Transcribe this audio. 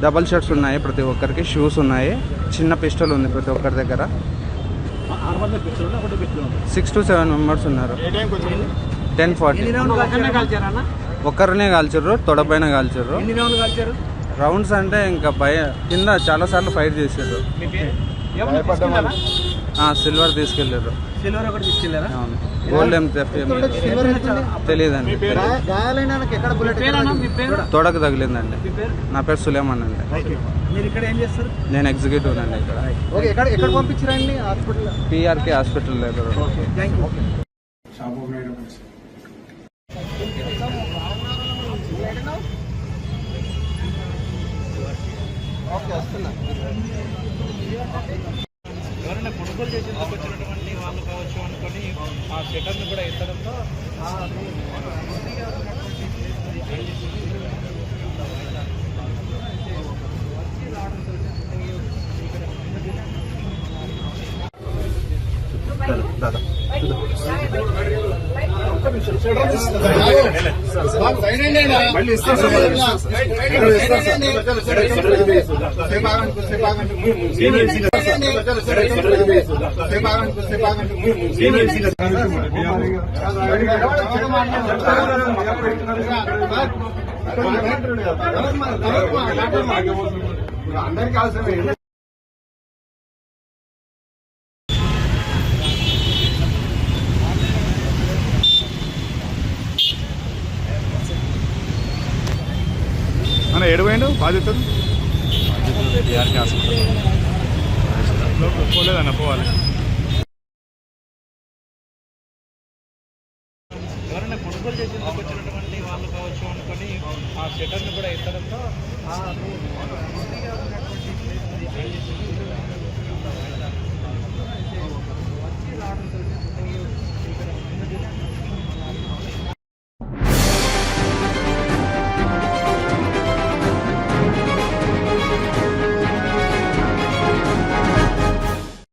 Double shirts ఉన్నాయి ప్రతి ఒక్కరికి, షూస్ ఉన్నాయి, చిన్న పిస్టల్ ఉంది ప్రతి ఒక్కరి దగ్గర. 6 to 7 మెంబర్స్ ఉన్నారు. 10:40 ఒక్కరినే కాల్చారు, తొడపైన కాల్చారు. రౌండ్స్ అంటే ఇంకా కింద చాలా సార్లు ఫైట్ చేశారు. సిల్వర్ తీసుకెళ్ళారు. అవును. గోల్డ్ ఏం తెలియదండి. తొడకు తగిలిందండి. నా పేరు సులేమాన్ అండి. నేను ఎగ్జిక్యూటివ్ అండి ఇక్కడ. PRK హాస్పిటల్ దగ్గర. ఎవరైనా కొనుగోలు చేసేందుకు వచ్చినటువంటి వాళ్ళు కావచ్చు అనుకొని ఆ షటర్ని కూడా ఎత్తడంతో అందరికీ అవసరం. ఏడుపోయిండు బాధ్యతలు పోలేదన్న పోవాలి. ఎవరైనా కొనుగోలు చేసేందుకు వచ్చినటువంటి వాళ్ళు కావచ్చు అనుకొని ఆ షటర్ని కూడా ఎత్తడంతో